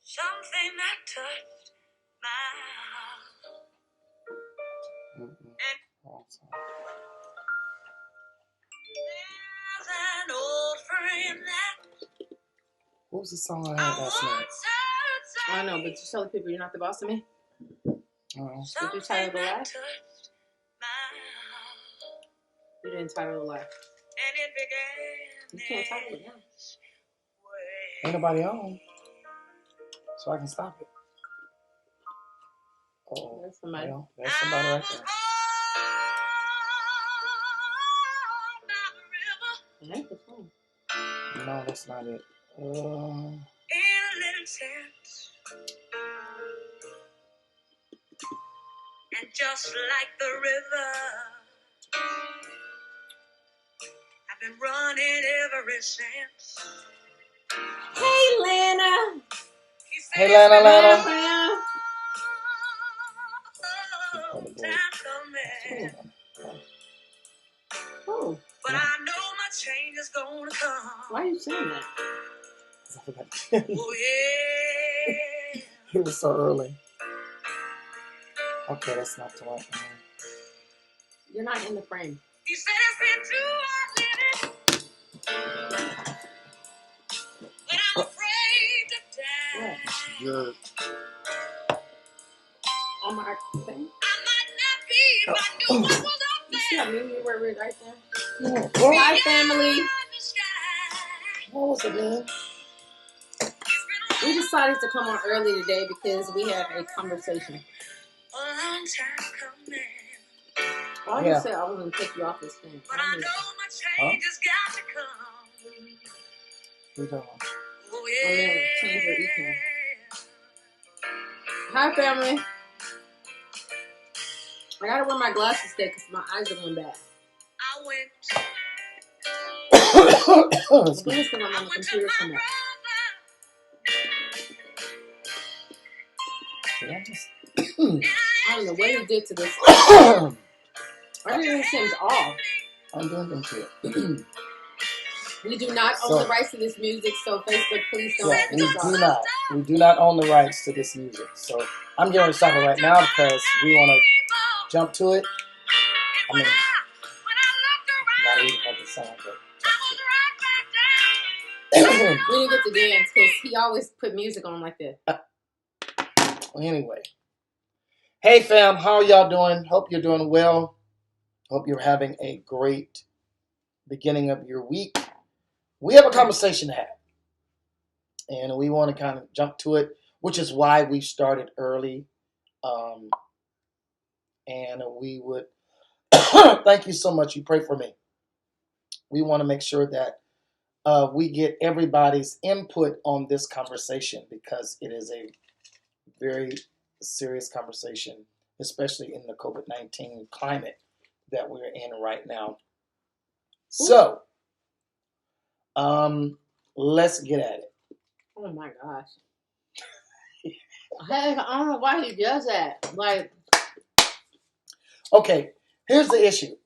Something that touched my heart. Awesome. There's an old friend that What was the song I had last night? I don't know, but just tell the people you're not the boss of me. Oh. Did you title the live? You didn't title the live. And it began. You can't title it now. Ain't nobody on, so I can stop it. Oh, There's somebody. well, there's somebody right there. That's the phone. No, that's not it. And just like the river, I've been running ever since. Hey, Lana. Hey, Lana. Oh. But I know my change is gonna come. Why are you saying that? Oh, yeah. It was so early. Okay, that's not the right one. You're not in the frame. He said it's been too hard living, but I'm afraid to die. You're on my thing. I might not be if I knew what was up there. You see how mean you were right there? Yeah. Hi, family. What was it, man? We decided to come on early today because we have a conversation. A long time coming. Why you say I was going to take you off this thing? But I know my change has got to come. We don't. Oh, yeah. I'm going to change your econ. Hi, family. I got to wear my glasses today because my eyes are going bad. I went. I think it's because I'm on the computer so much. I don't know what he did to this. Everything seems off. I'm doing them to it. We do not own the rights to this music, so Facebook, please don't. Yeah, we do not own the rights to this music. So I'm going to stop it right now because we want to jump to it. I mean, not even have the song, but we didn't get to dance because he always put music on like this. Anyway. Hey fam, how are y'all doing? Hope you're doing well. Hope you're having a great beginning of your week. We have a conversation to have. And we want to kind of jump to it, which is why we started early. And we would thank you so much. You pray for me. We want to make sure that we get everybody's input on this conversation because it is a very serious conversation, especially in the COVID-19 climate that we're in right now. So, let's get at it. Oh my gosh. I don't know why he does that. Like, okay, here's the issue.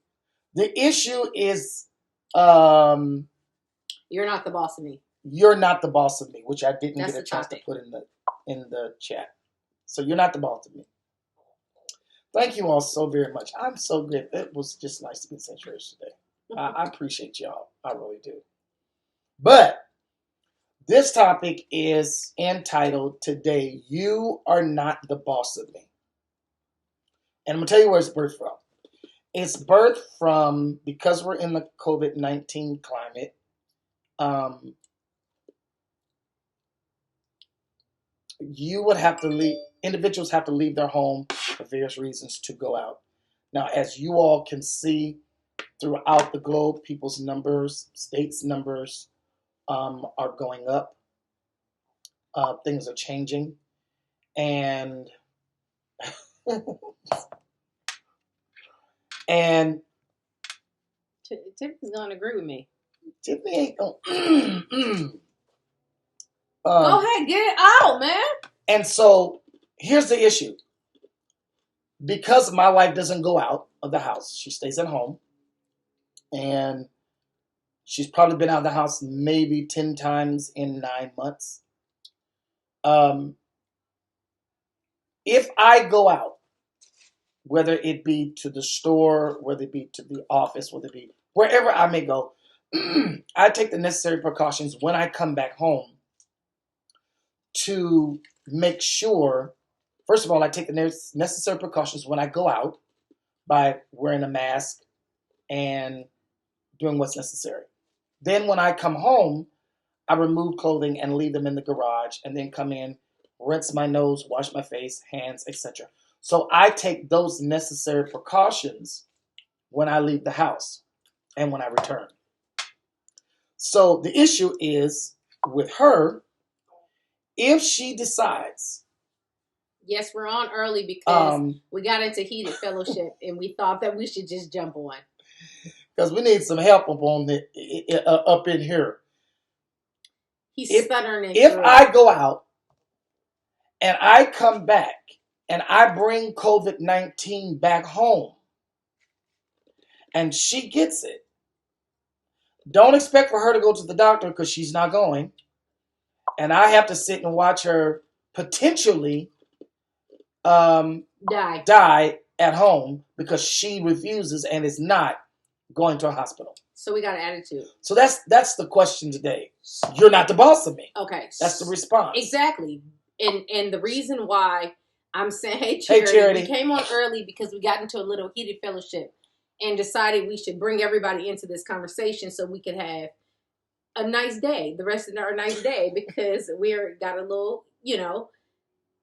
The issue is, you're not the boss of me. You're not the boss of me, which I didn't That's get a the chance topic. to put in the chat. So you're not the boss of me. Thank you all so very much. I'm so good. It was just nice to be in church today. I appreciate y'all. I really do. But this topic is entitled today, You Are Not the Boss of Me. And I'm going to tell you where it's birthed from. It's birthed from, because we're in the COVID-19 climate, you would have to leave, individuals have to leave their home for various reasons to go out. Now, as you all can see throughout the globe, people's numbers, states' numbers are going up. Things are changing. And and Tiffany's going to agree with me. Tiffany ain't going go ahead, get it out, man. And so here's the issue. Because my wife doesn't go out of the house, she stays at home. And she's probably been out of the house maybe 10 times in 9 months. If I go out, whether it be to the store, whether it be to the office, whether it be wherever I may go, I take the necessary precautions when I come back home to make sure, first of all, I take the necessary precautions when I go out by wearing a mask and doing what's necessary. Then when I come home, I remove clothing and leave them in the garage and then come in, rinse my nose, wash my face, hands, etc. So I take those necessary precautions when I leave the house and when I return. So the issue is with her, if she decides. Yes, we're on early because we got into heated fellowship and we thought that we should just jump on. Because we need some help up in here. He's stuttering. If I go out and I come back and I bring COVID-19 back home and she gets it, don't expect for her to go to the doctor because she's not going. And I have to sit and watch her potentially die at home because she refuses and is not going to a hospital. So we got an attitude. So that's the question today. You're not the boss of me. Okay. That's the response. Exactly. And the reason why I'm saying, hey, Charity, we came on early because we got into a little heated fellowship and decided we should bring everybody into this conversation so we could have a nice day, the rest of our nice day, because we're got a little,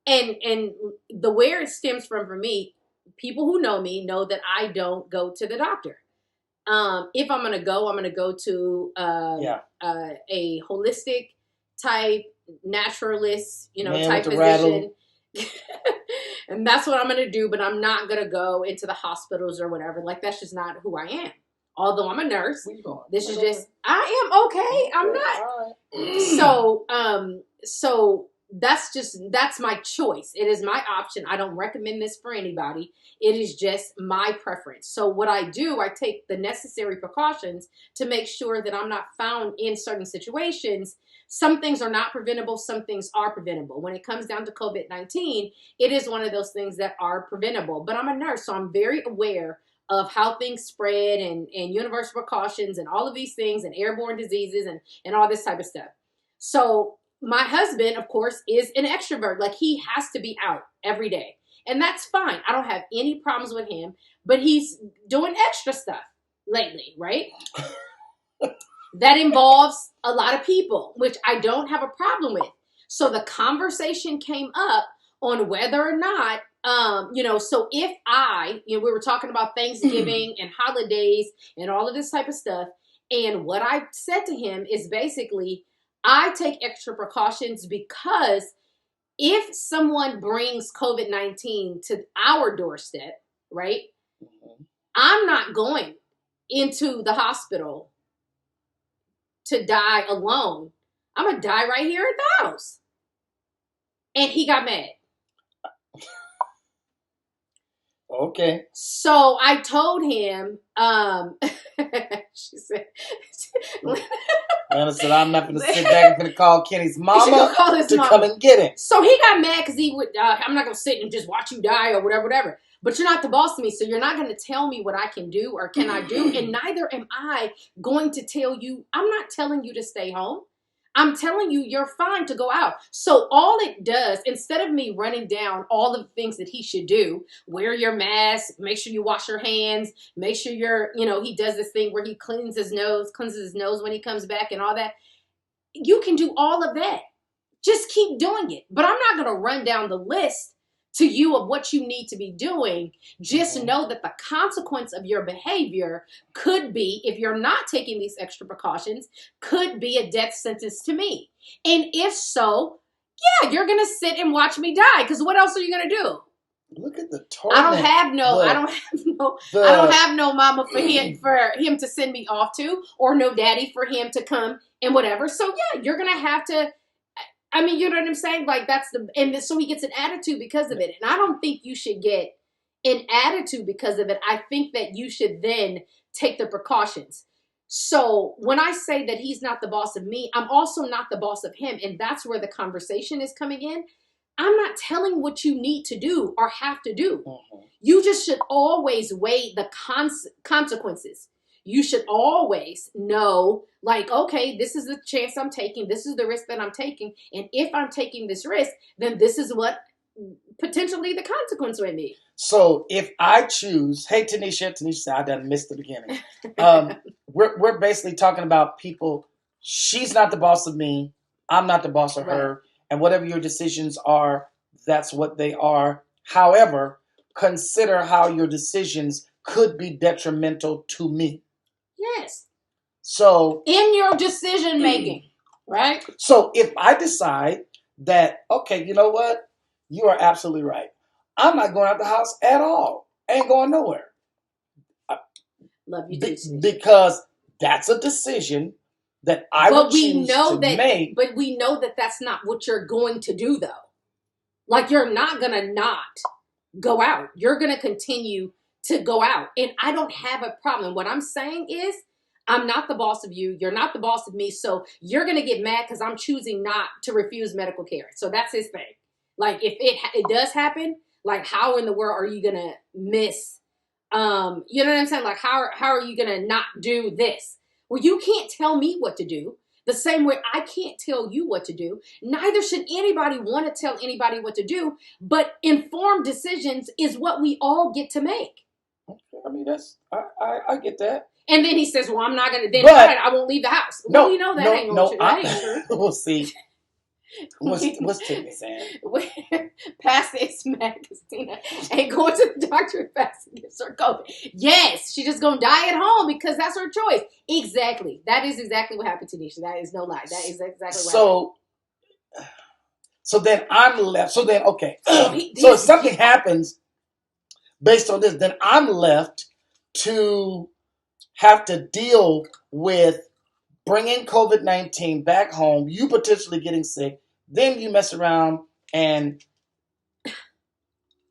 and the where it stems from for me, people who know me know that I don't go to the doctor. If I'm going to go to a holistic type, naturalist, type physician. And that's what I'm going to do, but I'm not going to go into the hospitals or whatever. Like, that's just not who I am. Although I'm a nurse, this is just, I am okay. I'm not. Right. So that's my choice. It is my option. I don't recommend this for anybody. It is just my preference. So what I do, I take the necessary precautions to make sure that I'm not found in certain situations. Some things are not preventable. Some things are preventable. When it comes down to COVID-19, it is one of those things that are preventable. But I'm a nurse, so I'm very aware of how things spread and universal precautions and all of these things and airborne diseases and all this type of stuff. So my husband, of course, is an extrovert. Like, he has to be out every day. And that's fine. I don't have any problems with him. But he's doing extra stuff lately, right? That involves a lot of people, which I don't have a problem with. So the conversation came up on whether or not, so if we were talking about Thanksgiving and holidays and all of this type of stuff. And what I said to him is basically, I take extra precautions because if someone brings COVID-19 to our doorstep, right, I'm not going into the hospital to die alone. I'm going to die right here at the house. And he got mad. Okay. So I told him, she said, Anna said, I'm not going to sit back and going to call Kenny's mama to come and get him. So he got mad because he would, I'm not going to sit and just watch you die or whatever. But you're not the boss of me, so you're not going to tell me what I can do or cannot do. And neither am I going to tell you, I'm not telling you to stay home. I'm telling you, you're fine to go out. So all it does, instead of me running down all of the things that he should do, wear your mask, make sure you wash your hands, make sure he does this thing where he cleanses his nose when he comes back and all that. You can do all of that. Just keep doing it. But I'm not going to run down the list to you of what you need to be doing. Just know that the consequence of your behavior could be, if you're not taking these extra precautions, could be a death sentence to me. And if so, yeah, you're going to sit and watch me die. Because what else are you going to do? Look at the torment. I don't have no mama for him to send me off to, or no daddy for him to come and whatever. So yeah, you're going to have to, I mean, you know what I'm saying? Like, so he gets an attitude because of it. And I don't think you should get an attitude because of it. I think that you should then take the precautions. So when I say that he's not the boss of me, I'm also not the boss of him. And that's where the conversation is coming in. I'm not telling what you need to do or have to do. Mhm. You just should always weigh the consequences. You should always know, like, okay, this is the chance I'm taking. This is the risk that I'm taking. And if I'm taking this risk, then this is what potentially the consequence would be. So if I choose, hey Tanisha said I done missed the beginning. We're basically talking about people. She's not the boss of me. I'm not the boss of her. And whatever your decisions are, that's what they are. However, consider how your decisions could be detrimental to me. Yes. So in your decision making, right? So if I decide that, okay, you know what? You are absolutely right. I'm not going out the house at all. Ain't going nowhere. Love you too. Because that's a decision that I would choose to make. But we know that that's not what you're going to do, though. Like, you're not going to not go out. You're going to continue to go out. And I don't have a problem. What I'm saying is, I'm not the boss of you. You're not the boss of me. So you're going to get mad because I'm choosing not to refuse medical care. So that's his thing. Like, if it does happen, like, how in the world are you going to miss? You know what I'm saying? Like, how are you going to not do this? Well, you can't tell me what to do. The same way I can't tell you what to do. Neither should anybody want to tell anybody what to do. But informed decisions is what we all get to make. I mean, I get that. And then he says, well, I'm not going to, then I won't leave the house. No, well, you know that ain't true. That ain't true. We'll see. What's Tiffany saying? Past this, Christina ain't going to the doctor if Pastor gives her COVID. Yes, she's just going to die at home because that's her choice. Exactly. That is exactly what happened to Nisha. That is no lie. That is exactly what happened. So then I'm left. So then, okay. So if something happens based on this, then I'm left to have to deal with bringing COVID-19 back home, you potentially getting sick, then you mess around and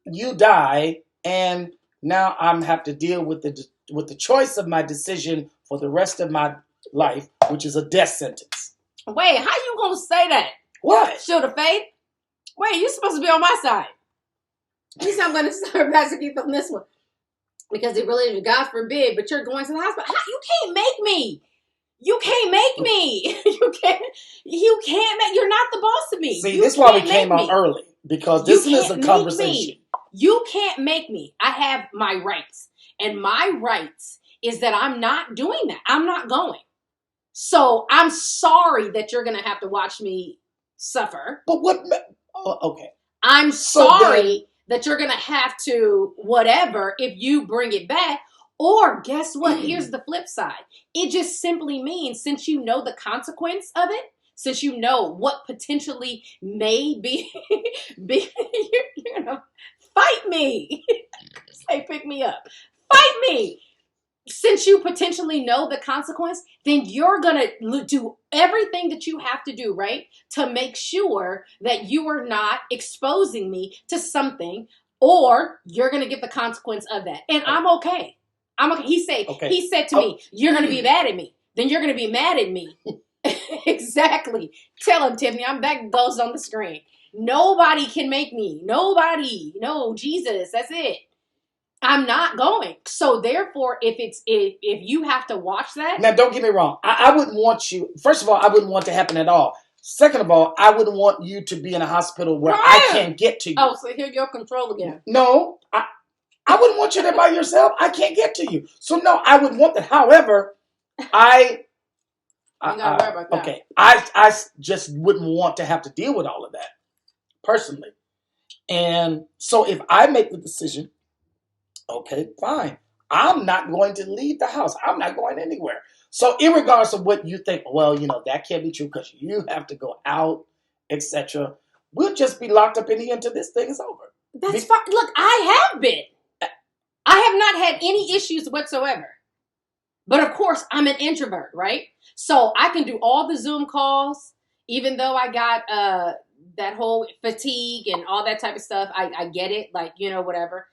you die, and now I'm have to deal with the choice of my decision for the rest of my life, which is a death sentence. Wait, how you gonna say that? What? Shield of faith? Wait, you're supposed to be on my side. You said I'm gonna start Pastor Keith on this one. Because it really, God forbid, but you're going to the hospital. You can't make me. You can't make me. You can't make, you're not the boss of me. See, this is why we came out early. Because this is a conversation. You can't make me. I have my rights. And my rights is that I'm not doing that. I'm not going. So I'm sorry that you're going to have to watch me suffer. But what? Okay. I'm sorry that you're going to have to whatever if you bring it back. Or guess what? Here's the flip side. It just simply means, since you know the consequence of it, since you know what potentially may be, you know, fight me. Say, pick me up. Fight me. Since you potentially know the consequence, then you're going to do everything that you have to do, right? To make sure that you are not exposing me to something, or you're going to get the consequence of that. And I'm okay. I'm okay. He said to me, you're going to be mad at me. Then you're going to be mad at me. Exactly. Tell him, Tiffany, that goes on the screen. Nobody can make me. Nobody. No, Jesus. That's it. I'm not going. So therefore, if you have to watch that. Now, don't get me wrong. I wouldn't want you. First of all, I wouldn't want to happen at all. Second of all, I wouldn't want you to be in a hospital where I can't get to you. Oh, so here you're control again. No, I wouldn't want you there by yourself. I can't get to you. So no, I would want that. However, I just wouldn't want to have to deal with all of that personally. And so if I make the decision, okay, fine. I'm not going to leave the house. I'm not going anywhere. So irregardless of what you think, well, you know, that can't be true because you have to go out, etc. We'll just be locked up in here until this thing is over. That's fine. Look, I have been. I have not had any issues whatsoever. But of course, I'm an introvert, right? So I can do all the Zoom calls, even though I got that whole fatigue and all that type of stuff. I get it, like, you know, whatever.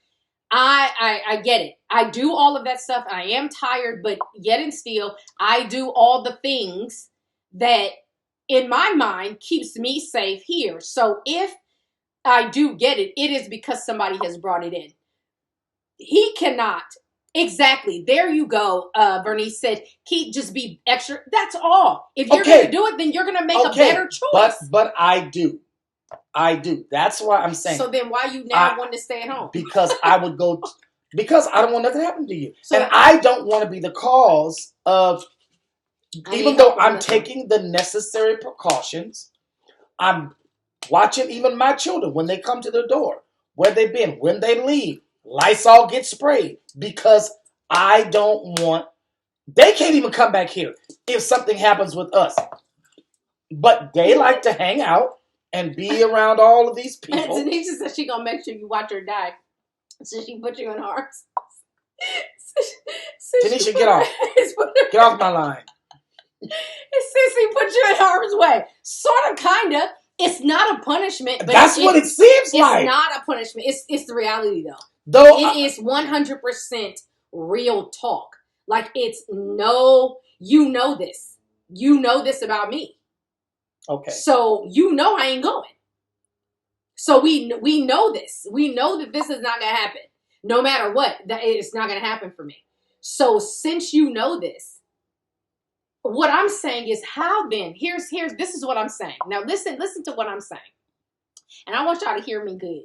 I get it. I do all of that stuff. I am tired, but yet and still, I do all the things that, in my mind, keeps me safe here. So if I do get it, it is because somebody has brought it in. He cannot. Exactly. There you go. Bernice said, Keith, just be extra. That's all. If you're going to do it, then you're going to make a better choice. But I do. That's why I'm saying. So then why you now want to stay at home? Because I would go, because I don't want nothing to happen to you. So, and I don't want to be the cause of, even though I'm taking the necessary precautions, I'm watching even my children when they come to the door, where they've been, when they leave. Lysol gets sprayed because I don't want, they can't even come back here if something happens with us. But they like to hang out and be around all of these people. And Tanisha said she gonna make sure you watch her die. So she put you in harm's. Tanisha, get off. Get off my line. Sissy put you in harm's way. Sort of, kind of. It's not a punishment. But that's what it seems like. It's not a punishment. It's the reality, though. It is 100% real talk. Like, it's no, you know this. You know this about me. Okay. So, you know I ain't going. So, we know this. We know that this is not going to happen. No matter what, that it's not going to happen for me. So, since you know this, what I'm saying is, how then? This is what I'm saying. Now, listen to what I'm saying. And I want y'all to hear me good.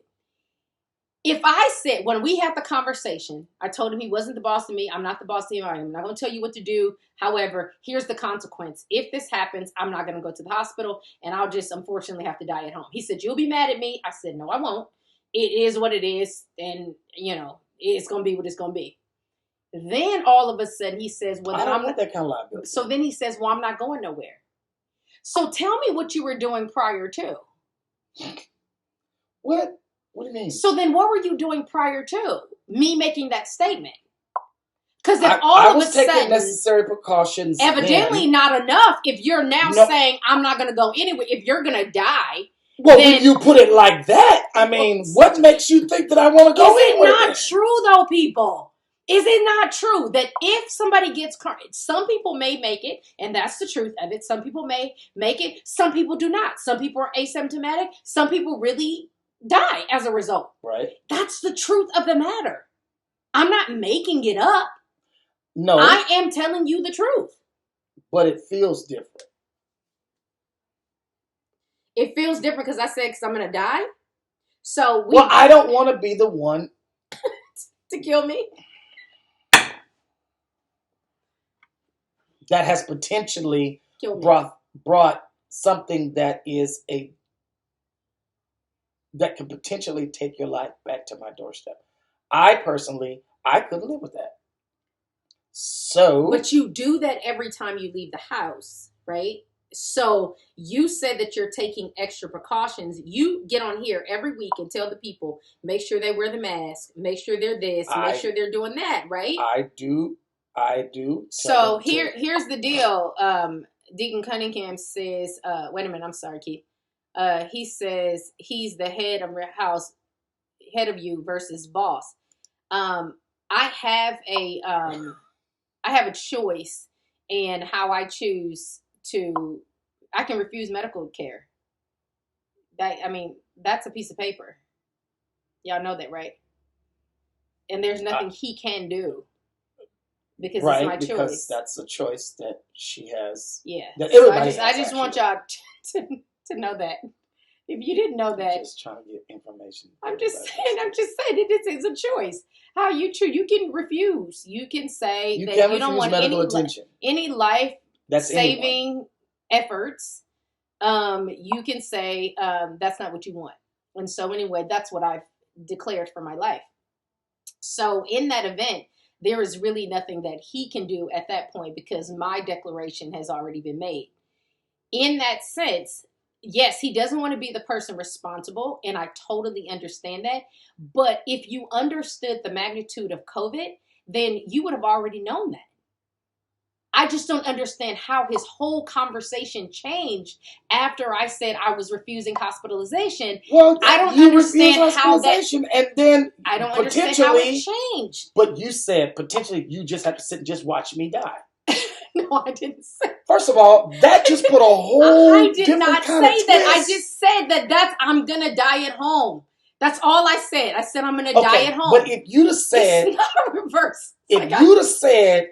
If I said, when we had the conversation, I told him he wasn't the boss of me. I'm not the boss of him. I'm not going to tell you what to do. However, here's the consequence. If this happens, I'm not going to go to the hospital and I'll just unfortunately have to die at home. He said, you'll be mad at me. I said, no, I won't. It is what it is. And, it's going to be what it's going to be. Then all of a sudden he says, well, then I don't want that kind of liability. So then he says, well, I'm not going nowhere. So tell me what you were doing prior to. What? What do you mean? So then what were you doing prior to me making that statement? Because then I was taking necessary precautions. Evidently not enough if you're now saying I'm not going to go anywhere. If you're going to die. Well, when you put it like that, I mean, what makes you think that I want to go anywhere? Is it not true, though, people? Is it not true that if somebody gets, some people may make it, and that's the truth of it. Some people may make it. Some people do not. Some people are asymptomatic. Some people really die as a result. Right. That's the truth of the matter. I'm not making it up. No. I am telling you the truth. But it feels different. It feels different because I said because I'm going to die. So I don't want to be the one to kill me. That has potentially brought something that could potentially take your life back to my doorstep. I couldn't live with that. So, but you do that every time you leave the house, right? So you said that you're taking extra precautions. You get on here every week and tell the people, make sure they wear the mask, make sure they're this, make sure they're doing that, right? I do. So here's the deal. Deacon Cunningham says, wait a minute, I'm sorry, Keith. He says he's the head of your house, head of you versus boss. I have a choice in how I choose to. I can refuse medical care. That's a piece of paper. Y'all know that, right? And there's nothing he can do. Because it's my choice. Because that's a choice that she has. Yeah. That everybody I just want y'all to know that. If you didn't know that. I'm just trying to get information. I'm just saying it's a choice. How you choose. You can refuse. You can say you don't want any life saving efforts. You can say that's not what you want. And so anyway, that's what I've declared for my life. So in that event, there is really nothing that he can do at that point because my declaration has already been made. In that sense, yes, he doesn't want to be the person responsible, and I totally understand that. But if you understood the magnitude of COVID, then you would have already known that. I just don't understand how his whole conversation changed after I said I was refusing hospitalization. Well, I don't you understand refused how that. hospitalization, and then I don't understand how it changed. But you said potentially you just have to sit and just watch me die. No, I didn't say. First of all, that just put a whole I did different not kind of say that. I twist. just said that I'm gonna die at home. That's all I said. I said I'm gonna die at home. But if you'd have said, it's not a reverse. If you'd have said,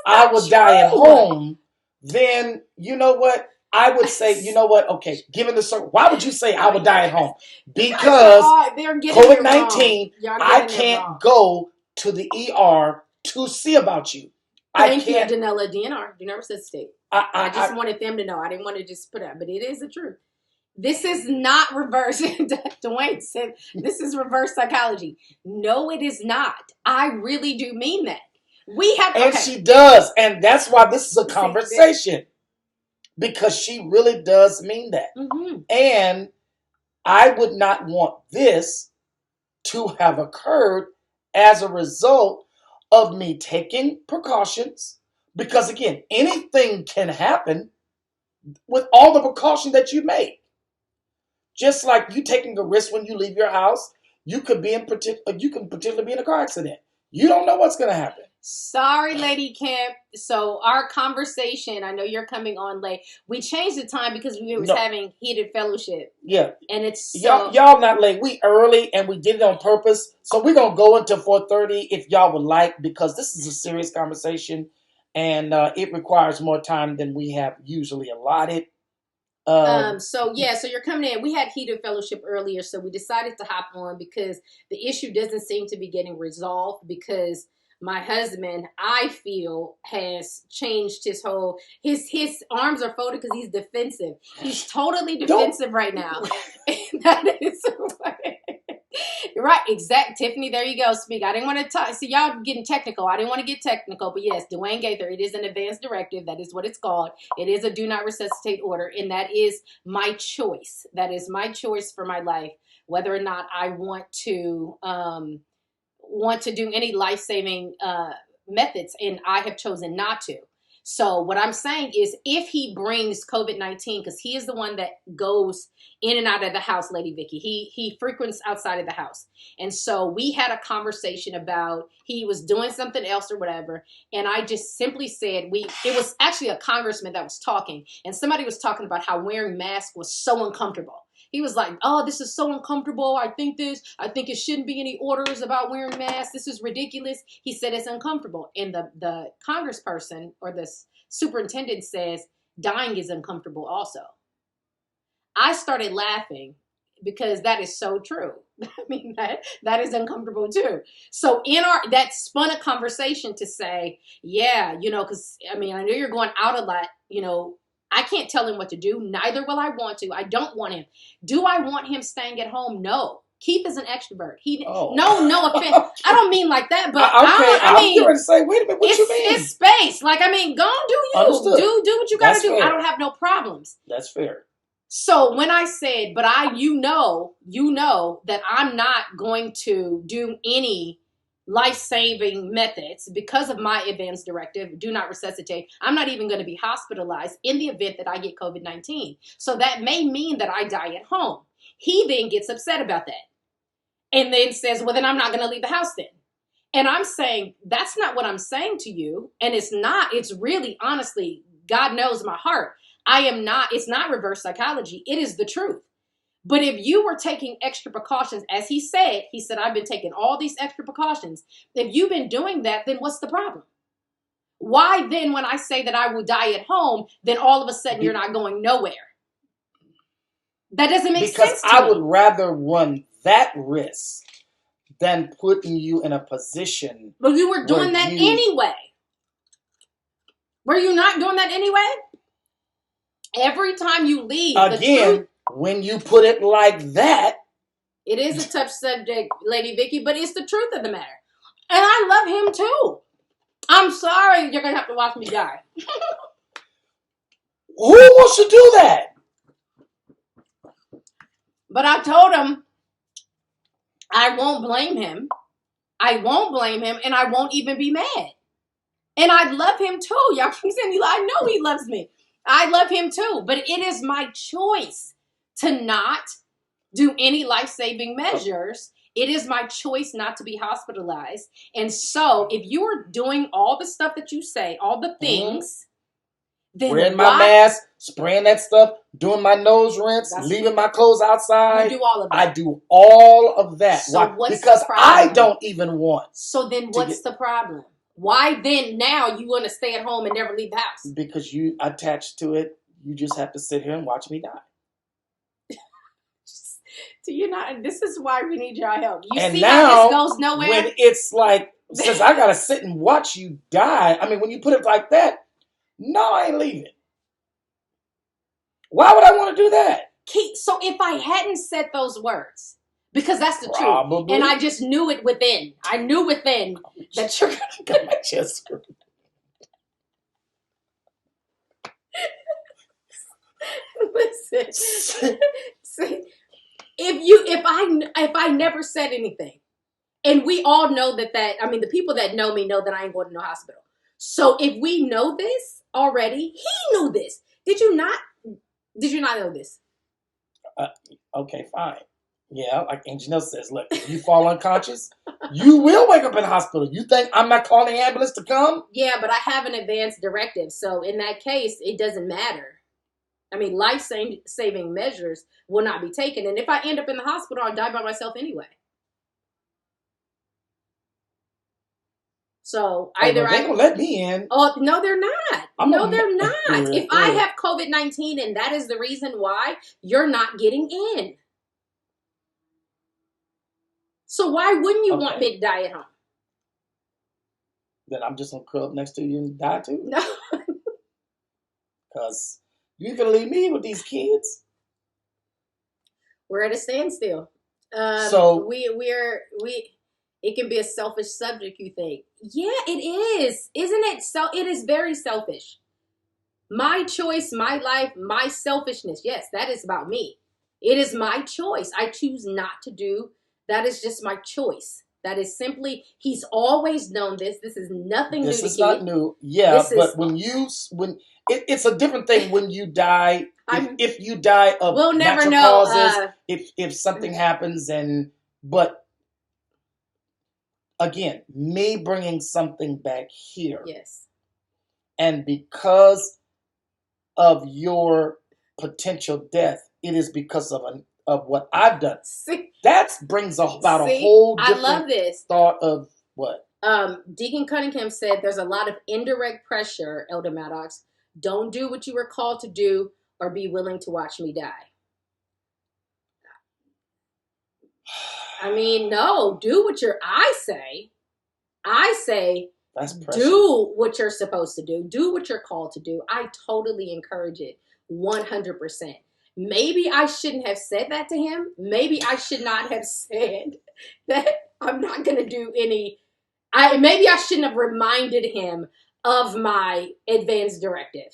I would die at home, then you know what? I would say, you know what? Okay, given the circle, why would you say I would die at home? Because COVID-19, I can't go to the ER to see about you. Thank you, Janella. DNR, do not resuscitate. I just wanted them to know. I didn't want to just put it out, but it is the truth. This is not reverse. Dwayne said, this is reverse psychology. No, it is not. I really do mean that. We have, and she does. And that's why this is a conversation. Because she really does mean that. Mm-hmm. And I would not want this to have occurred as a result of me taking precautions. Because again, anything can happen with all the precautions that you make. Just like you taking a risk when you leave your house, you can potentially be in a car accident. You don't know what's going to happen. Sorry, Lady Camp. So our conversation, I know you're coming on late. We changed the time because we was having heated fellowship. Yeah. And it's so, y'all not late. We early and we did it on purpose. So we're going to go until 4:30 if y'all would like, because this is a serious conversation and it requires more time than we have usually allotted. So you're coming in. We had heated fellowship earlier, so we decided to hop on because the issue doesn't seem to be getting resolved because my husband, I feel, has changed his whole his arms are folded because he's defensive. He's totally defensive right now. That is right. Exact, Tiffany. There you go. Speak. I didn't want to talk. See, y'all getting technical. I didn't want to get technical, but yes, Dwayne Gaither. It is an advance directive. That is what it's called. It is a do not resuscitate order, and that is my choice. That is my choice for my life, whether or not I want to do any life-saving methods, and I have chosen not to. So what I'm saying is if he brings COVID-19, because he is the one that goes in and out of the house, Lady Vicky, he frequents outside of the house. And so we had a conversation about he was doing something else or whatever. And I just simply said, it was actually a congressman that was talking, and somebody was talking about how wearing masks was so uncomfortable. He was like, oh, this is so uncomfortable. I think it shouldn't be any orders about wearing masks. This is ridiculous. He said it's uncomfortable. And the congressperson or the superintendent says dying is uncomfortable also. I started laughing because that is so true. I mean, that is uncomfortable too. So that spun a conversation to say, yeah, because I mean, I know you're going out a lot, I can't tell him what to do. Neither will I want to. I don't want him. Do I want him staying at home? No. Keith is an extrovert. No offense. Okay. I don't mean like that, but I mean, I'm going to say, wait a minute, what you mean? It's space. Like, I mean, go and do you. Understood. Do what you got to do. Fair. I don't have no problems. That's fair. So when I said, but you know that I'm not going to do any life-saving methods because of my advance directive, do not resuscitate. I'm not even going to be hospitalized in the event that I get COVID-19. So that may mean that I die at home. He then gets upset about that and then says, well, then I'm not going to leave the house then. And I'm saying, that's not what I'm saying to you. And it's really, honestly, God knows my heart. It's not reverse psychology. It is the truth. But if you were taking extra precautions, as he said, I've been taking all these extra precautions. If you've been doing that, then what's the problem? Why then, when I say that I will die at home, then all of a sudden you're not going nowhere? That doesn't make sense to me. Because I would rather run that risk than putting you in a position. But you were doing that anyway. Were you not doing that anyway? Every time you leave, again, when you put it like that. It is a tough subject, Lady Vicky, but it's the truth of the matter. And I love him too. I'm sorry you're going to have to watch me die. Who wants to do that? But I told him I won't blame him. I won't blame him, and I won't even be mad. And I love him too. Y'all keep saying, I know he loves me. I love him too. But it is my choice to not do any life-saving measures. It is my choice not to be hospitalized. And so if you're doing all the stuff that you say, all the things, then wearing my mask, spraying that stuff, doing my nose rinse, leaving my clothes outside. You do all of that. I do all of that. So why? What's Because the problem? I don't even want. So then what's the problem? Why then now you want to stay at home and never leave the house? Because you attached to it. You just have to sit here and watch me die. So you're not. This is why we need your help. You and see now, how this goes nowhere? When it's like, since I got to sit and watch you die, I mean, when you put it like that, no, I ain't leaving. Why would I want to do that? So if I hadn't said those words, because that's the Probably. truth, and I just knew it within. I knew within that you're got my chest. Listen, if I never said anything, and we all know that I mean, the people that know me know that I ain't going to no hospital. So if we know this already, he knew this. Did you not know this? Okay, fine. Yeah, like Engineer says, look, if you fall unconscious, you will wake up in the hospital. You think I'm not calling the ambulance to come? Yeah, but I have an advance directive. So in that case, it doesn't matter. I mean, life-saving measures will not be taken. And if I end up in the hospital, I'll die by myself anyway. So either they gonna let me in. Oh, no, they're not. They're not. If I have COVID-19 and that is the reason why, you're not getting in. So why wouldn't you want me to die at home? Then I'm just going to curl up next to you and die too? No. Because you can leave me with these kids. We're at a standstill. So it can be a selfish subject, you think. Yeah, it is. Isn't it? So it is very selfish. My choice, my life, my selfishness. Yes, that is about me. It is my choice. I choose not to do. That is just my choice. That is simply, he's always known this. This is nothing new to This is not new. Yeah, but it's a different thing when you die. If you die of we'll never natural know. Causes, if something happens but again, me bringing something back here. Yes. And because of your potential death, it is because of what I've done. That brings about a whole different thought of what? Deacon Cunningham said there's a lot of indirect pressure, Elder Maddox. Don't do what you were called to do or be willing to watch me die. I mean, no, do what I say, that's pressure. Do what you're supposed to do. Do what you're called to do. I totally encourage it 100%. Maybe I shouldn't have said that to him. Maybe I should not have said that I'm not going to do any. Maybe I shouldn't have reminded him of my advance directive.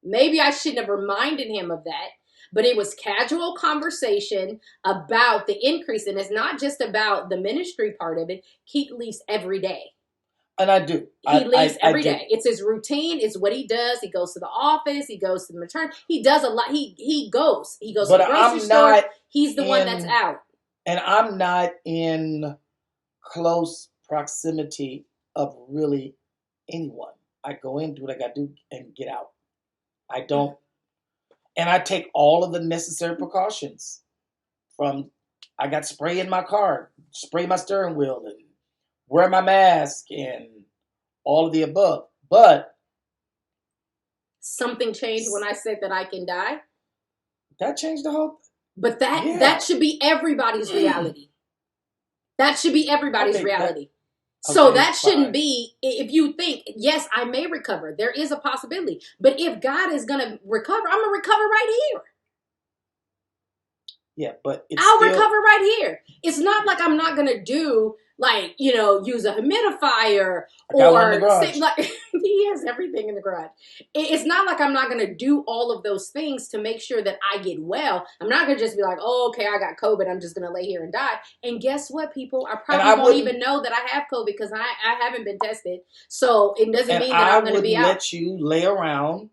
Maybe I shouldn't have reminded him of that. But it was casual conversation about the increase. And it's not just about the ministry part of it. Keith leaves every day. And I do. He leaves every day. It's his routine. It's what he does. He goes to the office. He goes to the maternity. He does a lot. He goes. He goes to the grocery store. He's the one that's out. And I'm not in close proximity of really anyone. I go in, do what I got to do, and get out. I don't. And I take all of the necessary precautions. I got spray in my car, spray my steering wheel, and wear my mask, and all of the above. But something changed when I said that I can die. That changed the whole. But that should be everybody's reality. That should be everybody's reality. So that shouldn't be, if you think, yes, I may recover. There is a possibility. But if God is going to recover, I'm going to recover right here. Yeah, but I'll recover right here. It's not like I'm not going to do, use a humidifier or He has everything in the garage. It's not like I'm not going to do all of those things to make sure that I get well. I'm not going to just be like, oh, okay, I got COVID. I'm just going to lay here and die. And guess what, people? I probably won't even know that I have COVID because I haven't been tested. So it doesn't mean that I'm going to be out. I would let you lay around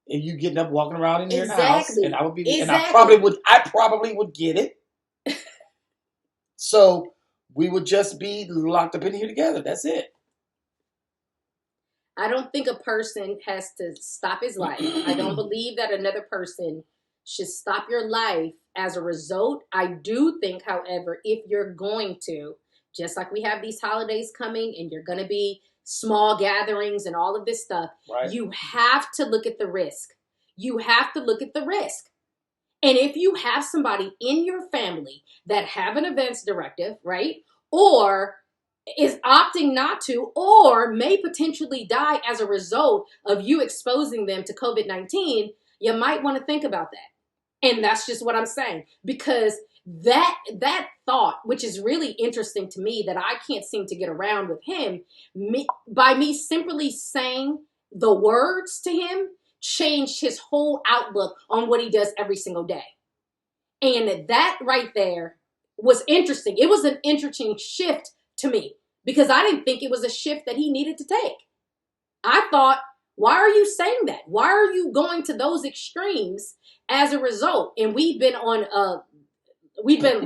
and you getting up, walking around in your house. And I would be, exactly. And I probably would get it. So we would just be locked up in here together. That's it. I don't think a person has to stop his life. I don't believe that another person should stop your life as a result. I do think, however, if you're going to, just like we have these holidays coming and you're going to be small gatherings and all of this stuff, right, you have to look at the risk. You have to look at the risk. And if you have somebody in your family that have an events directive, right, or is opting not to, or may potentially die as a result of you exposing them to COVID-19, you might want to think about that. And that's just what I'm saying. Because that thought, which is really interesting to me that I can't seem to get around with him, by me simply saying the words to him, changed his whole outlook on what he does every single day. And that right there was interesting. It was an interesting shift to me because I didn't think it was a shift that he needed to take. I thought, why are you saying that? Why are you going to those extremes as a result? And we've been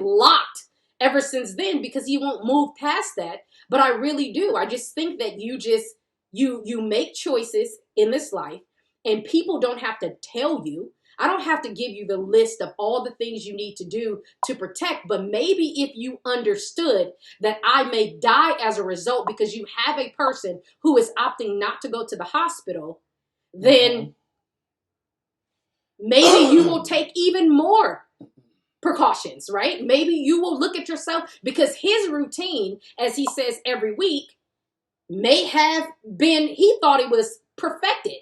locked ever since then because he won't move past that. But I really do. I just think that you make choices in this life and people don't have to tell you. I don't have to give you the list of all the things you need to do to protect, but maybe if you understood that I may die as a result because you have a person who is opting not to go to the hospital, then maybe you will take even more precautions, right? Maybe you will look at yourself because his routine, as he says every week, may have been, he thought it was perfected.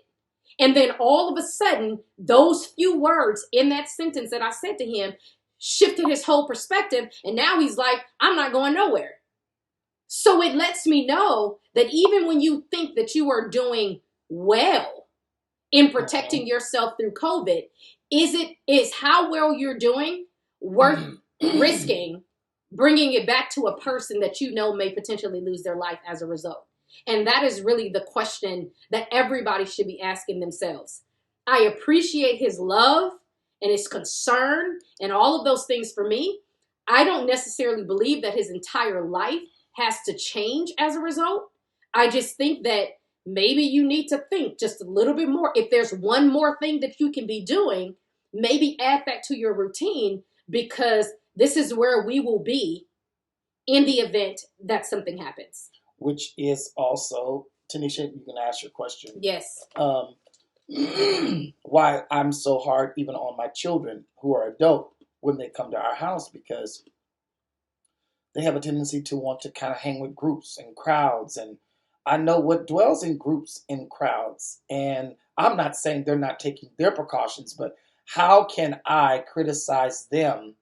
And then all of a sudden, those few words in that sentence that I said to him shifted his whole perspective. And now he's like, I'm not going nowhere. So it lets me know that even when you think that you are doing well in protecting yourself through COVID, is how well you're doing worth risking bringing it back to a person that you know may potentially lose their life as a result? And that is really the question that everybody should be asking themselves. I appreciate his love and his concern and all of those things for me. I don't necessarily believe that his entire life has to change as a result. I just think that maybe you need to think just a little bit more. If there's one more thing that you can be doing, maybe add that to your routine because this is where we will be in the event that something happens. Which is also, Tanisha, you can ask your question. Yes. Why I'm so hard even on my children who are adult when they come to our house because they have a tendency to want to kind of hang with groups and crowds. And I know what dwells in groups and crowds. And I'm not saying they're not taking their precautions, but how can I criticize them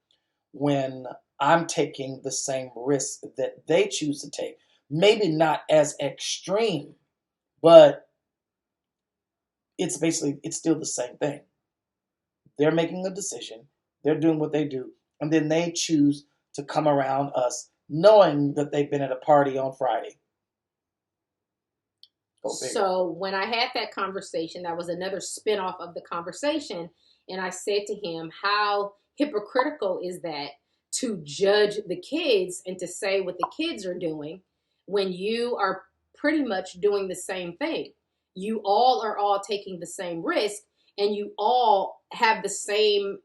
when I'm taking the same risk that they choose to take? Maybe not as extreme, but it's still the same thing. They're making a decision. They're doing what they do. And then they choose to come around us knowing that they've been at a party on Friday. So when I had that conversation, that was another spinoff of the conversation. And I said to him, how hypocritical is that to judge the kids and to say what the kids are doing when you are pretty much doing the same thing? You all are taking the same risk and you all have the same,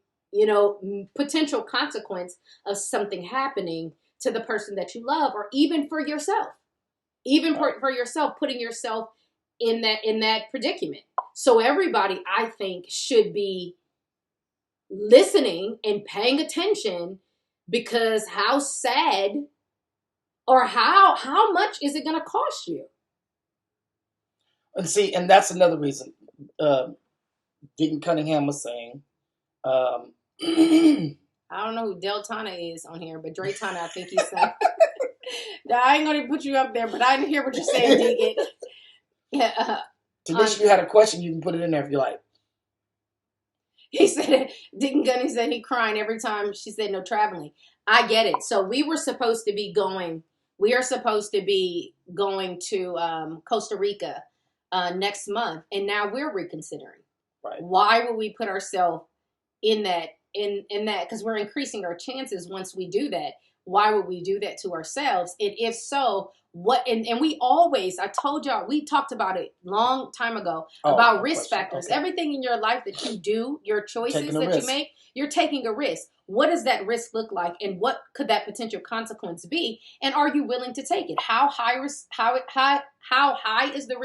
potential consequence of something happening to the person that you love or even for yourself. Even for yourself, putting yourself in that predicament. So everybody, I think, should be listening and paying attention because how sad or how much is it going to cost you? And see, and that's another reason Deacon Cunningham was saying. I don't know who Deltana is on here, but Draytana, I think he's saying. I ain't going to put you up there, but I didn't hear what you're saying, Deacon. Yeah, Tanisha, you had a question, you can put it in there if you like. He said, Deacon Gunny said he crying every time she said no traveling. I get it. So we are supposed to be going to Costa Rica next month, and now we're reconsidering. Right. Why would we put ourselves in that, because we're increasing our chances once we do that. Why would we do that to ourselves? And if so, what, and we always, I told y'all, we talked about it long time ago about risk factors. Okay. Everything in your life that you do, your choices that you make, you're taking a risk. What does that risk look like, and what could that potential consequence be? And are you willing to take it? How high is the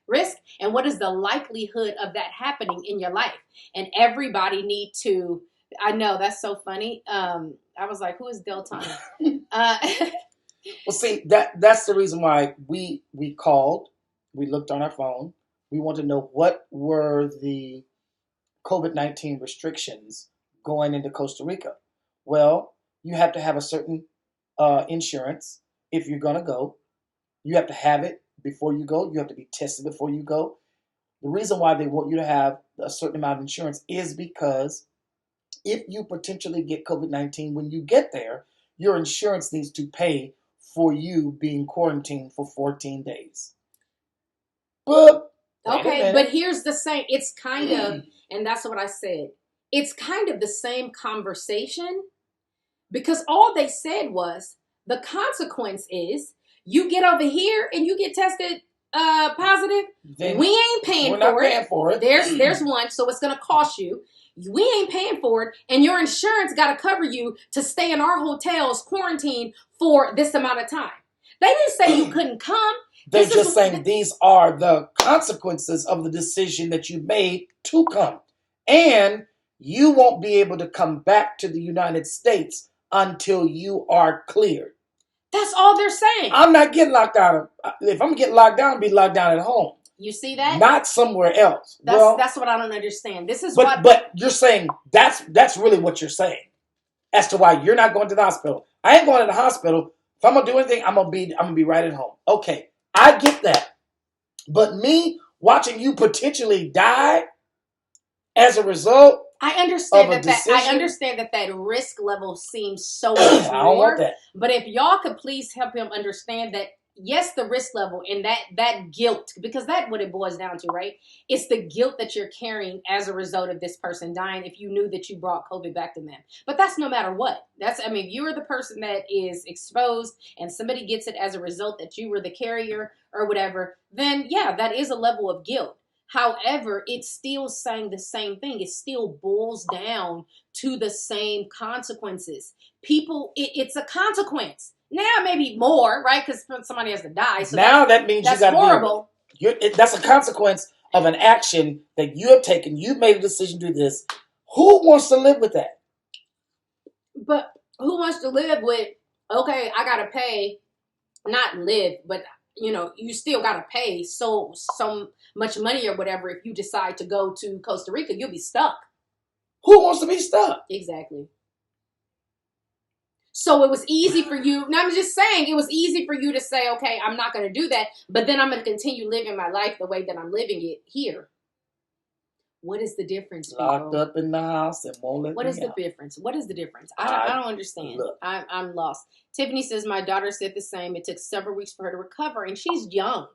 risk, and what is the likelihood of that happening in your life? And everybody need to. I know, that's so funny. I was like, who is Deltona? Well, see, that's the reason why we called. We looked on our phone. We want to know what were the COVID-19 restrictions going into Costa Rica. Well, you have to have a certain insurance if you're going to go. You have to have it before you go. You have to be tested before you go. The reason why they want you to have a certain amount of insurance is because if you potentially get COVID-19 when you get there, your insurance needs to pay for you being quarantined for 14 days. But okay, but here's the same. It's kind of, and that's what I said. It's kind of the same conversation, because all they said was the consequence is you get over here and you get tested positive. Then we ain't paying for it. There's one, so it's going to cost you. We ain't paying for it, and your insurance got to cover you to stay in our hotels quarantined for this amount of time. They didn't say you couldn't come. They're just saying these are the consequences of the decision that you made to come. And you won't be able to come back to the United States until you are cleared. That's all they're saying. I'm not getting locked out. If I'm getting locked down, I'll be locked down at home. You see that? Not somewhere else. That's what I don't understand. This is but you're saying that's really what you're saying as to why you're not going to the hospital. I ain't going to the hospital. If I'm gonna do anything, I'm gonna be right at home. Okay, I get that. But me watching you potentially die as a result, I understand that risk level seems so much more. I don't want that. But if y'all could please help him understand that, yes, the risk level and that guilt, because that's what it boils down to, right? It's the guilt that you're carrying as a result of this person dying if you knew that you brought COVID back to them. But that's no matter what. If you are the person that is exposed and somebody gets it as a result that you were the carrier or whatever, then yeah, that is a level of guilt. However, it's still saying the same thing. It still boils down to the same consequences. People, it's a consequence. Now maybe more, right? Because somebody has to die. So now that means that's horrible. That's a consequence of an action that you have taken. You've made a decision to do this. Who wants to live with that? But who wants to live with, okay, I got to pay, not live, but you still got to pay so much money or whatever. If you decide to go to Costa Rica, you'll be stuck. Who wants to be stuck? Exactly. So it was easy for you. Now I'm just saying, it was easy for you to say, okay, I'm not going to do that, but then I'm going to continue living my life the way that I'm living it here. What is the difference? Locked up in the house and won't let me out. What is the difference? What is the difference? I don't understand. Look. I'm lost. Tiffany says, my daughter said the same. It took several weeks for her to recover, and she's young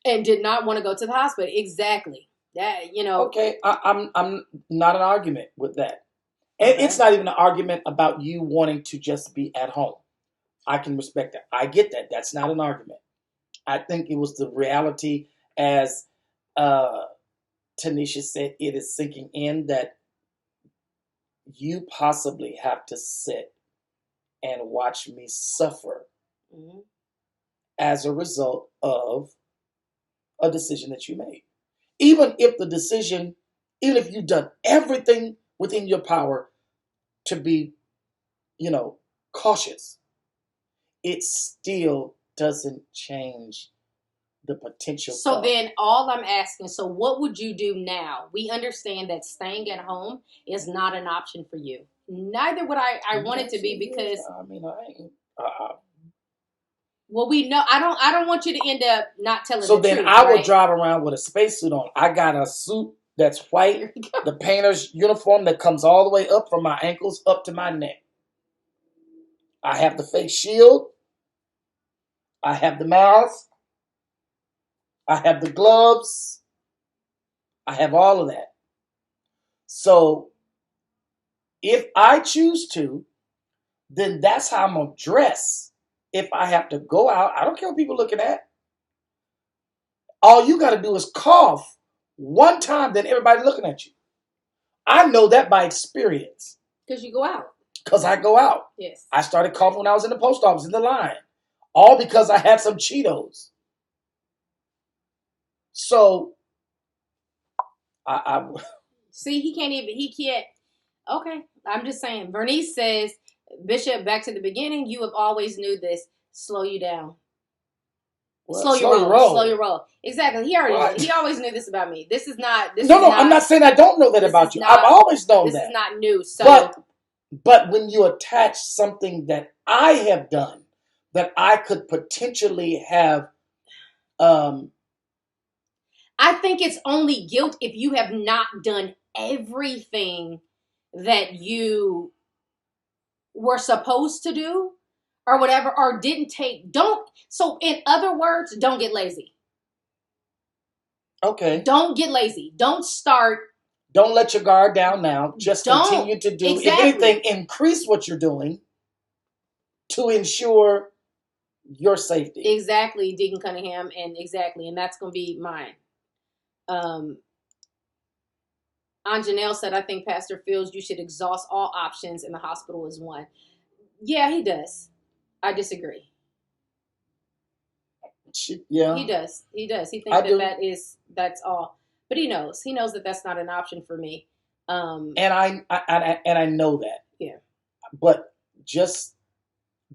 and did not want to go to the hospital. Exactly. That, Okay, I'm not an argument with that. And it's not even an argument about you wanting to just be at home. I can respect that. I get that. That's not an argument. I think it was the reality, as Tanisha said, it is sinking in that you possibly have to sit and watch me suffer as a result of a decision that you made. Even if you've done everything within your power to be, cautious, it still doesn't change the potential. So then all I'm asking, so what would you do now? We understand that staying at home is not an option for you. Neither would I want it to be, because Well, we know. I don't want you to end up not telling So the then truth. I will right? drive around with a spacesuit on. I got a suit that's white, the painter's uniform that comes all the way up from my ankles up to my neck. I have the face shield. I have the mask. I have the gloves. I have all of that. So if I choose to, then that's how I'm going to dress. If I have to go out, I don't care what people looking at. All you got to do is cough one time, then everybody looking at you. I know that by experience. Because you go out. Because I go out. Yes. I started coughing when I was in the post office in the line. All because I had some Cheetos. So, I See, he can't. Okay, I'm just saying. Vernice says, Bishop, back to the beginning, you have always knew this. Slow you down. well, Slow your roll. Slow your roll. Exactly. He always knew this about me. This is not. I'm not saying I don't know that about you. I've always known that. This is not new. So, but when you attach something that I have done, that I could potentially have, I think it's only guilt if you have not done everything that you were supposed to do or whatever, or so in other words, don't get lazy. Okay. Don't get lazy. Don't let your guard down now. Just continue to do, if anything, increase what you're doing to ensure your safety. Exactly, Deacon Cunningham, and that's going to be mine. Aunt Janelle said, I think Pastor feels you should exhaust all options and the hospital is one. Yeah, he does. I disagree. Yeah. He does. He thinks that's all. But he knows. He knows that that's not an option for me. And I know that. Yeah. But just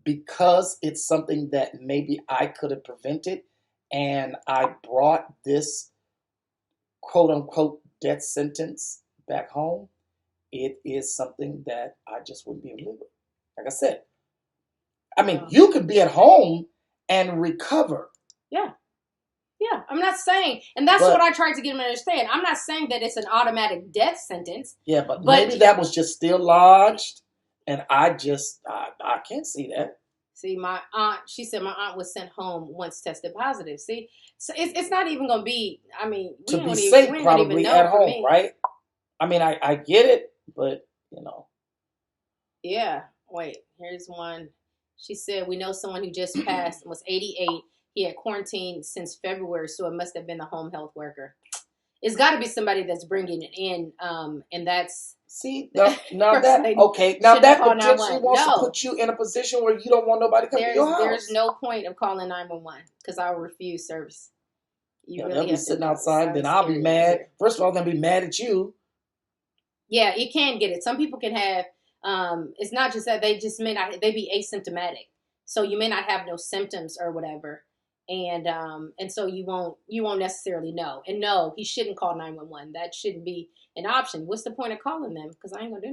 because it's something that maybe I could have prevented, and I brought this quote unquote death sentence back home, it is something that I just wouldn't be able to live with. Like I said, I mean, you could be at home and recover. Yeah. Yeah, I'm not saying, and that's what I tried to get him to understand. I'm not saying that it's an automatic death sentence. Yeah, but maybe that was just still lodged, and I can't see that. See, my aunt, she said my aunt was sent home once tested positive. See, so it's not even going to be, I mean, to be safe probably at home, right? I mean, I get it, but, you know. Yeah, wait, here's one. She said, we know someone who just passed and was 88. He had quarantined since February, so it must have been the home health worker. It's got to be somebody that's bringing it in, and that's... See, now that potentially wants to put you in a position where you don't want nobody coming to your house. There's no point of calling 911, because I'll refuse service. They'll be sitting outside, then I'll be mad. First of all, they'll be mad at you. Yeah, you can get it. Some people can have, it's not just that, they be asymptomatic. So you may not have no symptoms or whatever. And so you won't necessarily know. And no, he shouldn't call 911. That shouldn't be an option. What's the point of calling them? Because I ain't gonna do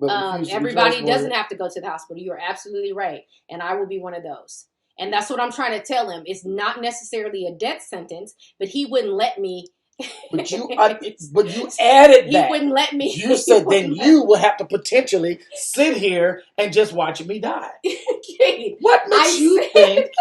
nothing. Everybody doesn't have to go to the hospital. You are absolutely right, and I will be one of those. And that's what I'm trying to tell him. It's not necessarily a death sentence, but he wouldn't let me. But you added that. He wouldn't let me. You said then you will have to potentially sit here and just watch me die. What makes you think?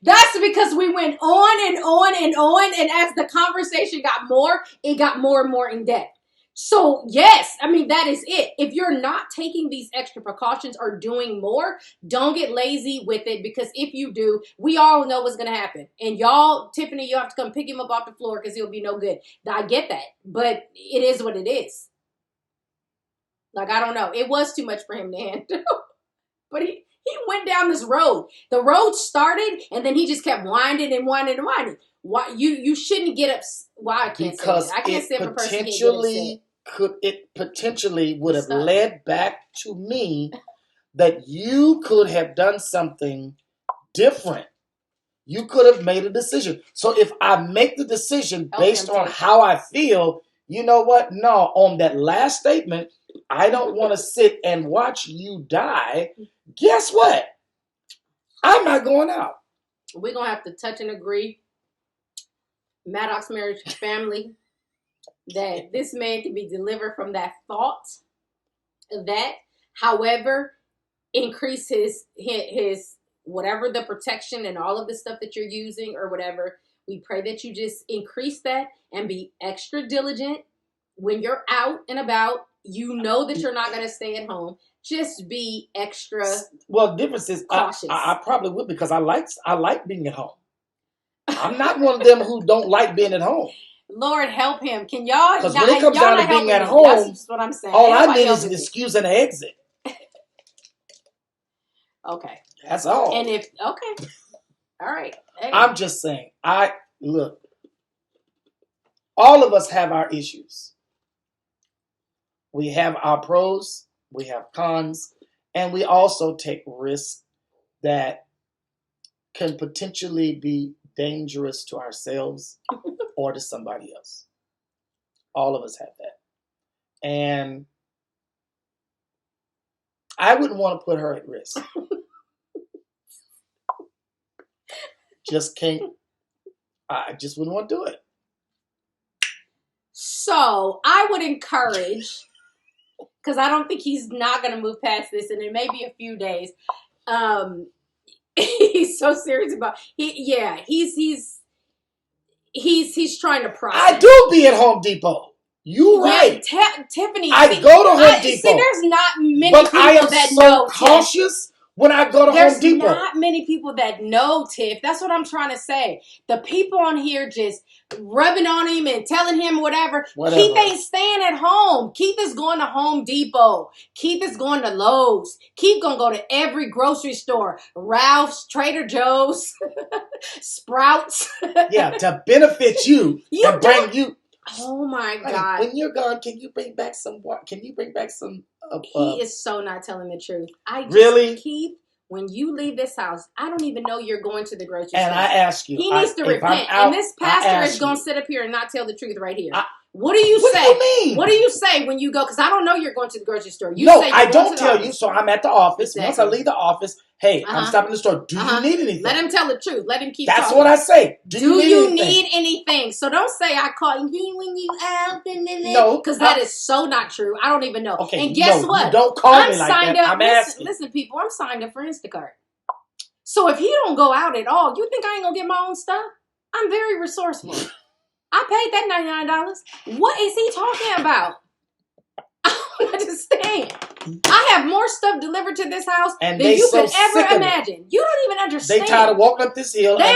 That's because we went on and on and on, and as the conversation got more, it got more and more in depth. So yes, I mean, that is it. If you're not taking these extra precautions or doing more, don't get lazy with it, because if you do, we all know what's going to happen. And y'all, Tiffany, you have to come pick him up off the floor because he'll be no good. I get that, but it is what it is. Like, I don't know. It was too much for him to handle, but he went down this road. The road started, and then he just kept winding and winding and winding. Why you shouldn't get up? Why I can't say that. I can't say if a person can't get upset. It potentially would have led back to me that you could have done something different. You could have made a decision. So if I make the decision based on how I feel, you know what? No, on that last statement, I don't want to sit and watch you die. Guess what? I'm not going out. We're going to have to touch and agree, Maddox marriage family, that this man can be delivered from that thought of that. However, increase his whatever the protection and all of the stuff that you're using or whatever. We pray that you just increase that and be extra diligent when you're out and about. You know that you're not going to stay at home. Just be extra. Well, the difference is cautious. I probably would, because I like being at home. I'm not one of them who don't like being at home. Lord help him. Can y'all? Because when it comes down to being at home, that's what I'm saying. All I need is an excuse and an exit. Okay. That's all. And if all right. Hey. I'm just saying. Look. All of us have our issues. We have our pros, we have cons, and we also take risks that can potentially be dangerous to ourselves or to somebody else. All of us have that. And I wouldn't want to put her at risk. I just wouldn't want to do it. So I would encourage, because I don't think he's not going to move past this, and it may be a few days. He's so serious about he's trying to process. I do be at Home Depot. You right, Tiffany. I go to Home Depot. See, there's not many but people I am that so know. Cautious when I go to Home Depot. There's not many people that know, Tiff. That's what I'm trying to say. The people on here just rubbing on him and telling him whatever. Keith ain't staying at home. Keith is going to Home Depot. Keith is going to Lowe's. Keith gonna go to every grocery store. Ralph's, Trader Joe's, Sprouts. Yeah, to benefit you and bring you. Oh my God! When you're gone, can you bring back some? Can you bring back some? He is so not telling the truth. Really, Keith. When you leave this house, I don't even know you're going to the grocery store. And I ask you, he needs to repent. And this pastor is going to sit up here and not tell the truth right here. What do you say? What do you mean? What do you say when you go? Because I don't know you're going to the grocery store. I don't tell you. So I'm at the office. Exactly. Once I leave the office, hey, I'm stopping the store. Do you need anything? Let him tell the truth. Let him keep That's talking. what I say. Do you need anything? So don't say I caught you when you out. No. Because that is so not true. I don't even know. Okay, and guess what? You don't call me like that. I'm asking. Listen, people, I'm signed up for Instacart. So if he don't go out at all, you think I ain't going to get my own stuff? I'm very resourceful. I paid that $99. What is he talking about? I don't understand. I have more stuff delivered to this house than you could ever imagine. You don't even understand. They tired of walking up this hill. They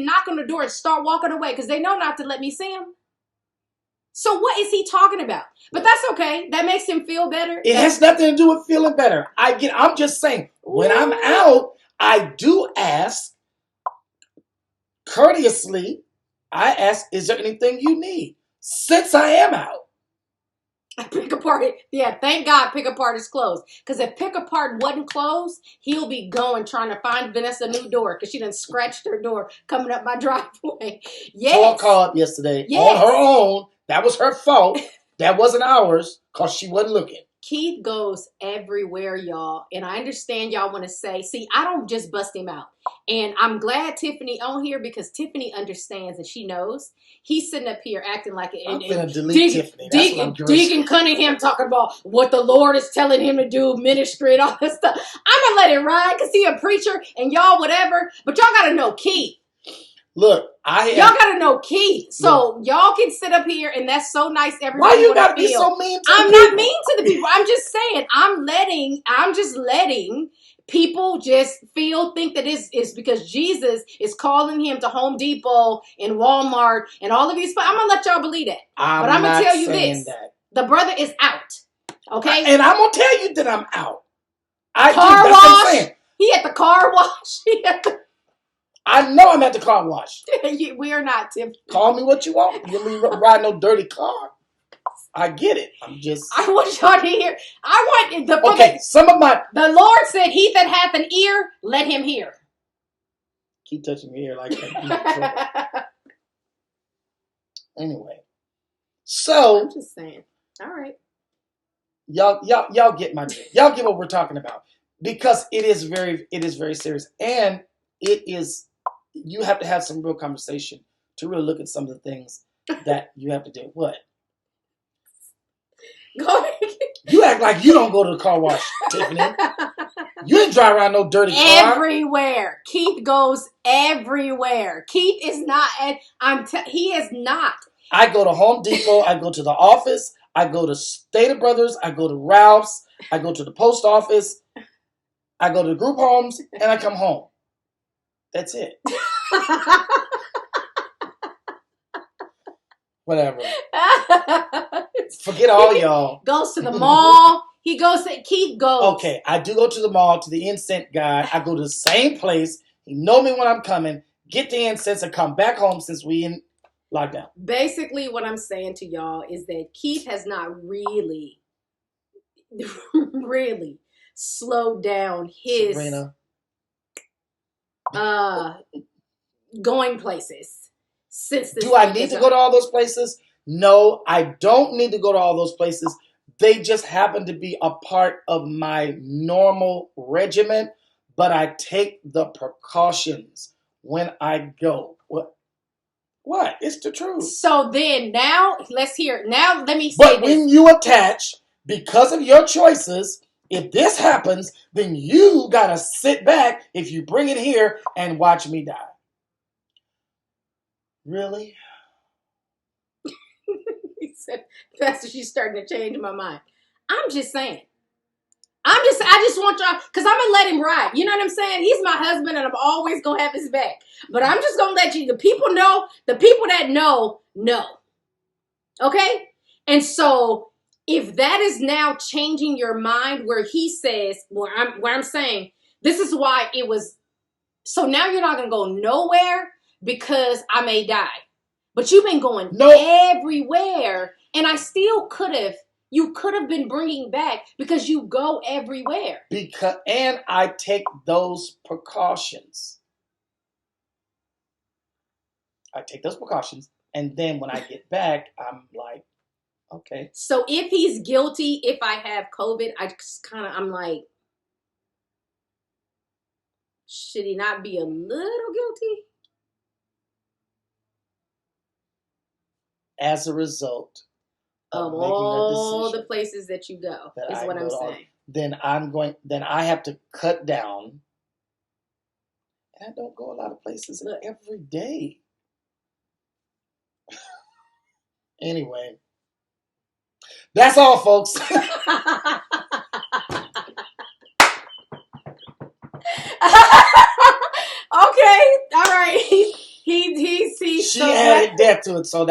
knock on the door and start walking away because they know not to let me see them. So what is he talking about? But that's okay. That makes him feel better. It has nothing to do with feeling better. I'm just saying, when I'm out, I do ask courteously. I ask, is there anything you need? Since I am out. Pick Apart. Yeah, thank God Pick Apart is closed. Because if Pick Apart wasn't closed, he'll be going trying to find Vanessa a new door because she done scratched her door coming up my driveway. Yes. Tore a car up yesterday on her own. That was her fault. That wasn't ours because she wasn't looking. Keith goes everywhere, y'all. And I understand y'all want to say, see, I don't just bust him out. And I'm glad Tiffany on here because Tiffany understands and she knows. He's sitting up here acting like I'm going to delete Tiffany. That's what I'm doing. Deacon Cunningham talking about what the Lord is telling him to do, ministry and all that stuff. I'm going to let it ride because he a preacher and y'all whatever. But y'all got to know Keith. Look, y'all gotta know Keith. So y'all can sit up here and that's so nice. Everybody, why you gotta be so mean to the people? I'm not mean to the people. I'm just saying. I'm just letting people just think that it's because Jesus is calling him to Home Depot and Walmart and all of these. I'm gonna let y'all believe that. But I'm gonna tell you this: the brother is out. Okay, and I'm gonna tell you that I'm out. Car wash. He at the car wash. I know I'm at the car wash. We are not, Tim. Call me what you want. You want me to ride no dirty car? I get it. I want y'all to hear. The Lord said, "He that hath an ear, let him hear." Keep touching your ear like that. Anyway, so I'm just saying. All right. Y'all get my. Y'all get what we're talking about. because it is very serious, and you have to have some real conversation to really look at some of the things that you have to do. What? Go ahead. You act like you don't go to the car wash, Tiffany. You ain't drive around no dirty car. Everywhere. Keith goes everywhere. Keith is not, he is not. I go to Home Depot. I go to the office. I go to Stater Brothers. I go to Ralph's. I go to the post office. I go to the group homes, and I come home. That's it. Whatever. Forget all y'all. Goes to the mall. Keith goes. Okay, I do go to the mall, to the incense guy. I go to the same place. He know me when I'm coming. Get the incense and come back home since we in lockdown. Basically, what I'm saying to y'all is that Keith has not really slowed down his Sabrina. going places since this. Do I need to go to all those places? No, I don't need to go to all those places. They just happen to be a part of my normal regimen, but I take the precautions when I go. What? It's the truth. So then now, let's hear. Now let me say But when you attach, because of your choices, if this happens, then you gotta sit back if you bring it here and watch me die. Really? He said, Pastor, she's starting to change my mind. I'm just saying. I just want y'all, because I'm going to let him ride. You know what I'm saying? He's my husband, and I'm always going to have his back. But I'm just going to let the people that know. Okay? And so, if that is now changing your mind, where he says, where I'm saying, this is why it was, so now you're not going to go nowhere because I may die. But you've been going everywhere, and I still could have. You could have been bringing back because you go everywhere. And I take those precautions. And then when I get back, I'm like, okay. So if he's guilty, if I have COVID, I'm like, should he not be a little guilty? As a result of all the places that you go, is what I'm saying. Then I have to cut down. And I don't go a lot of places every day. Anyway. That's all, folks. Okay, all right. She added depth to it, so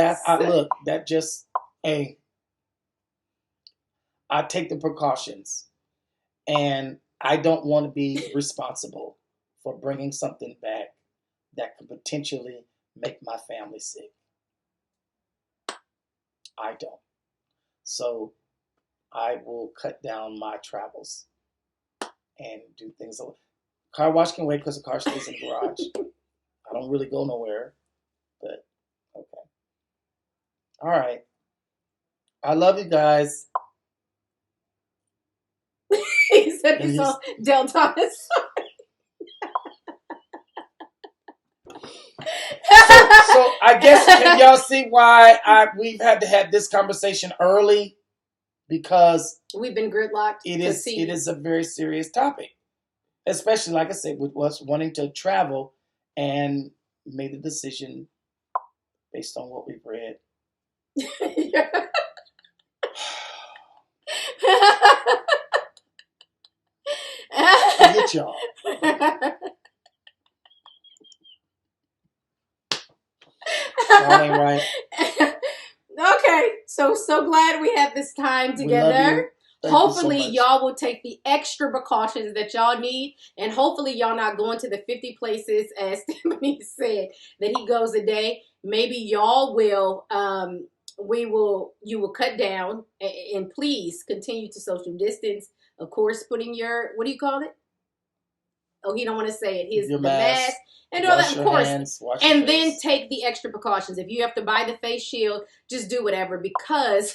I take the precautions, and I don't want to be responsible for bringing something back that could potentially make my family sick. I don't. So I will cut down my travels and do things. Car wash can wait because the car stays in the garage. I don't really go nowhere, but okay. All right. I love you guys. He said he saw Del Thomas. So I guess, can y'all see why we've had to have this conversation early? Because we've been gridlocked. It is a very serious topic, especially, like I said, with us wanting to travel and made a decision based on what we've read. Forget y'all. Y'all ain't right. Okay, so glad we had this time together. Hopefully y'all will take the extra precautions that y'all need, and hopefully y'all not going to the 50 places, as Stephanie said, that he goes a day. Maybe y'all will, you will cut down, and please continue to social distance. Of course, putting your, what do you call it? Oh, he don't want to say it. The mask. And all that, of course. And then take the extra precautions. If you have to buy the face shield, just do whatever, because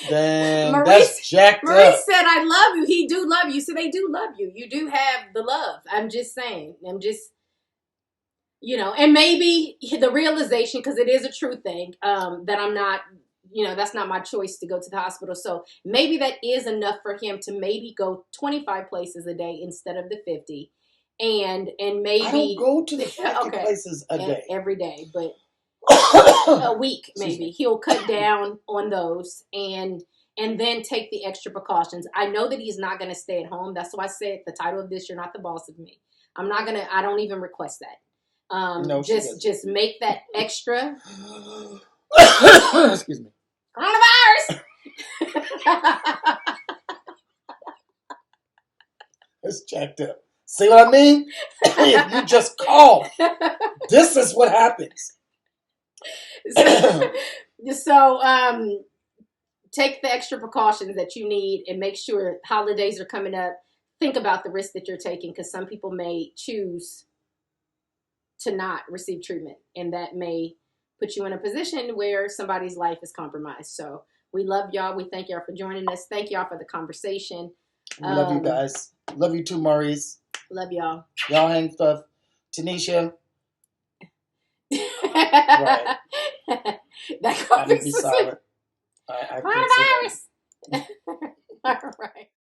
Dang, Maurice- that's jacked Maurice up. said, I love you. He do love you. So they do love you. You do have the love. I'm just saying. And maybe the realization, because it is a true thing, that I'm not, that's not my choice to go to the hospital. So maybe that is enough for him to maybe go 25 places a day instead of the 50. And maybe I don't go to the 50 Okay. places a day. every day, but a week Excuse maybe me. he'll cut down on those and then take the extra precautions. I know that he's not going to stay at home. That's why I said the title of this, You're Not the Boss of Me. I don't even request that. No, she doesn't. Just make that extra Excuse me. coronavirus. It's jacked up. See what I mean? If you just call, this is what happens. So take the extra precautions that you need and make sure holidays are coming up. Think about the risk that you're taking, because some people may choose to not receive treatment, and that may put you in a position where somebody's life is compromised. So we love y'all. We thank y'all for joining us. Thank y'all for the conversation. We love you guys. Love you too, Maurice. Love y'all. Y'all hang stuff. Tanisha. Right. That I need to be silent. I can't say that. coronavirus. All right.